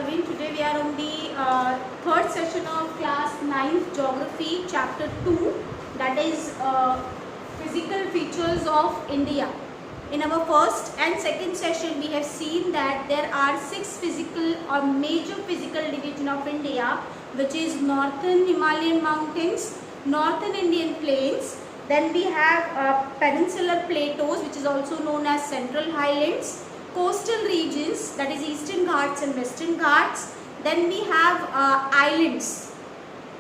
Parveen. Today we are on the third session of class 9th Geography chapter 2, that is physical features of India. In our first and second session we have seen that there are 6 physical or major physical division of India, which is Northern Himalayan mountains, Northern Indian plains, then we have peninsular plateaus, which is also known as Central Highlands, coastal regions, that is Eastern Ghats and Western Ghats, then we have islands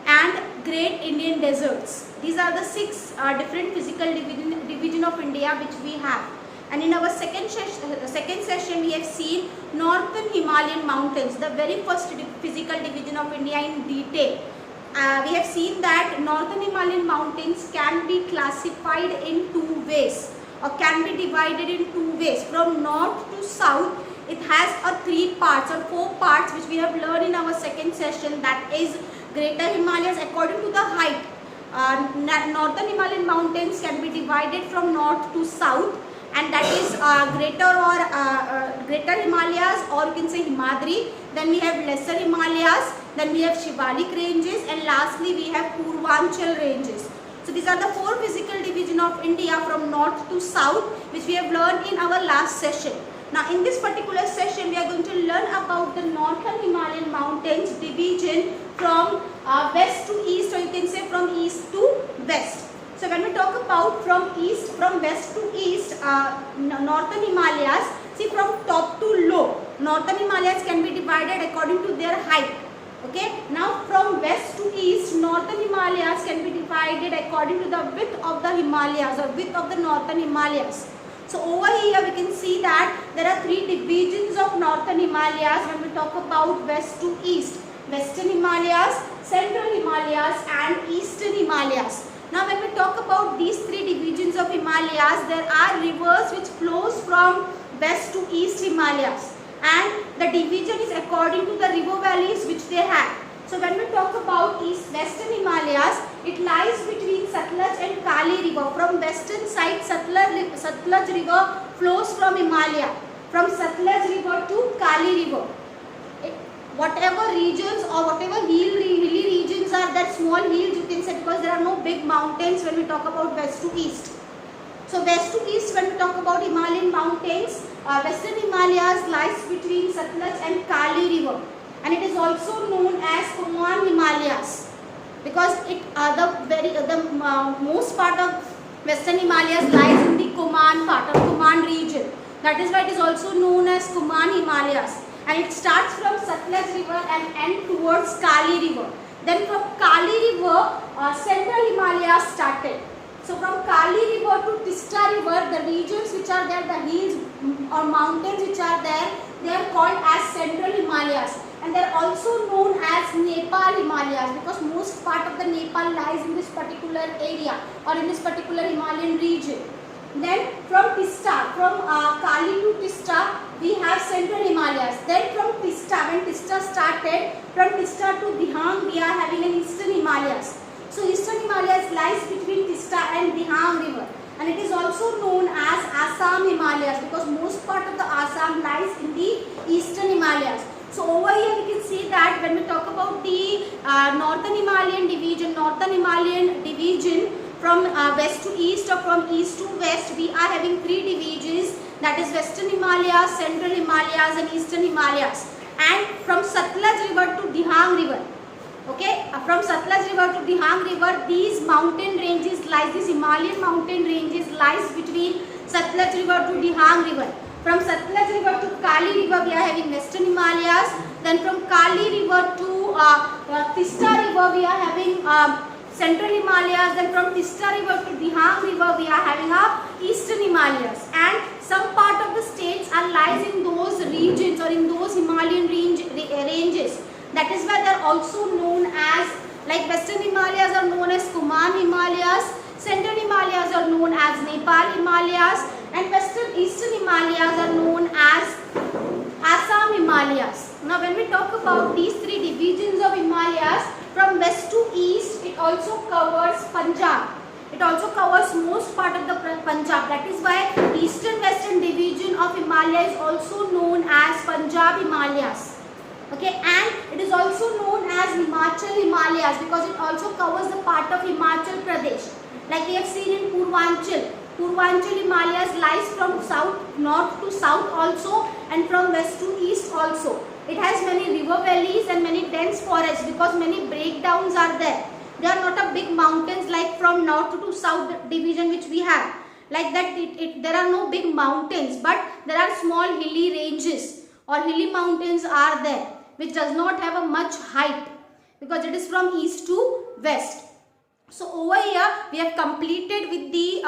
and Great Indian deserts. These are the 6 different physical division of India which we have. And in our second session we have seen Northern Himalayan mountains, the very first physical division of India in detail. We have seen that Northern Himalayan mountains can be classified in 2 ways, or can be divided in 2 ways. From north to south, it has 3 parts or 4 parts which we have learned in our second session, that is Greater Himalayas according to the height. Northern Himalayan mountains can be divided from north to south, and that is Greater Himalayas, or you can say Himadri. Then we have Lesser Himalayas, then we have Shivalik ranges, and lastly we have Purvanchal ranges. So these are the 4 physical division of India from north to south, which we have learned in our last session. Now in this particular session we are going to learn about the Northern Himalayan mountains division from west to east, or you can say from east to west. So when we talk about from west to east, Northern Himalayas, see from top to low, Northern Himalayas can be divided according to their height. Okay, now from west to east, Northern Himalayas can be divided according to the width of the Himalayas, or width of the Northern Himalayas. So over here we can see that there are 3 divisions of Northern Himalayas when we talk about west to east: Western Himalayas, Central Himalayas and Eastern Himalayas. Now when we talk about these 3 divisions of Himalayas, there are rivers which flows from west to east Himalayas, and the division is according to the river valleys which they have. So when we talk about western Himalayas, it lies between Satluj and Kali river. From western side, Satluj river flows from Himalaya, from Satluj river to Kali river. Whatever regions or whatever hilly regions are, that small hills you can say, because there are no big mountains when we talk about west to east. So west to east, when we talk about Himalayan mountains, western Himalayas lies between Satluj and Kali river, and it is also known as Kumaon Himalayas, because the most part of western Himalayas lies in the Kumaon part, or Kumaon region. That is why it is also known as Kumaon Himalayas, and it starts from Satluj river and ends towards Kali river. Then from Kali river, Central Himalayas started. So from Kali river to Tista river, the regions which are there, the hills or mountains which are there, they are called as Central Himalayas, and they are also known as Nepal Himalayas, because most part of the Nepal lies in this particular area or in this particular Himalayan region. Then from Tista, from Kali to Tista, we have Central Himalayas. Then from Tista, when Tista started, from Tista to Dihang, we are having an Eastern Himalayas. So Eastern Himalayas lies between Tista and Dihang river, and it is also known as Assam Himalayas, because most part of the Assam lies in the Eastern Himalayas. So over here we can see that when we talk about the Northern Himalayan division from west to east or from east to west, we are having 3 divisions, that is Western Himalayas, Central Himalayas and Eastern Himalayas. And from Satluj river to Dihang river, okay, from Satluj river to Dihang river, these mountain ranges lies, these Himalayan mountain ranges lies between Satluj river to Dihang river. From Satluj river to Kali river, we are having Western Himalayas. Then from Kali river to Tista river, we are having Central Himalayas. Then from Tista river to Dihang river, we are having Eastern Himalayas. And some part of the states are lies in those regions or in those Himalayan ranges. That is why they are also known as, like Western Himalayas are known as Kumaon Himalayas, Central Himalayas are known as Nepal Himalayas, and Eastern Himalayas are known as Assam Himalayas. Now when we talk about these 3 divisions of Himalayas, from west to east, it also covers Punjab. It also covers most part of the Punjab. That is why Eastern Western division of Himalaya is also known as Punjab Himalayas. Okay, and it is also known as Himachal Himalayas because it also covers the part of Himachal Pradesh. Like we have seen in Purvanchal. Purvanchal Himalayas lies from south, north to south also, and from west to east also. It has many river valleys and many dense forests because many breakdowns are there. They are not a big mountains like from north to south division which we have. Like that, there are no big mountains, but there are small hilly ranges or hilly mountains are there, which does not have a much height because it is from east to west. So over here we have completed with the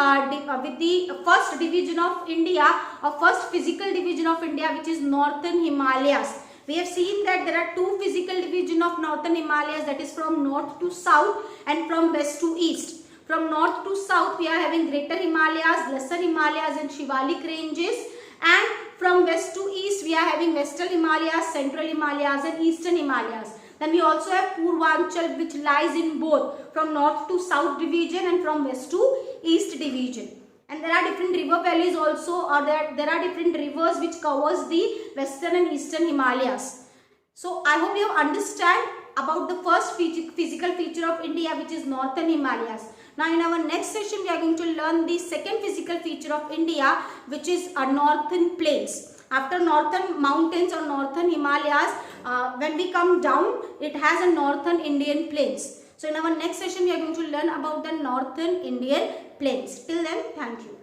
first division of India, or first physical division of India, which is Northern Himalayas. We have seen that there are two physical division of Northern Himalayas, that is from north to south and from west to east. From north to south we are having Greater Himalayas, Lesser Himalayas and Shivalik ranges, and from west to east we are having Western Himalayas, Central Himalayas and Eastern Himalayas. Then we also have Purvanchal, which lies in both from north to south division and from west to east division. And there are different river valleys also, or there are different rivers which covers the Western and Eastern Himalayas. So I hope you understand about the first physical feature of India, which is Northern Himalayas. Now in our next session we are going to learn the second physical feature of India, which is Northern Plains. After Northern Mountains or Northern Himalayas, when we come down, it has a Northern Indian Plains. So in our next session we are going to learn about the Northern Indian Plains. Till then, thank you.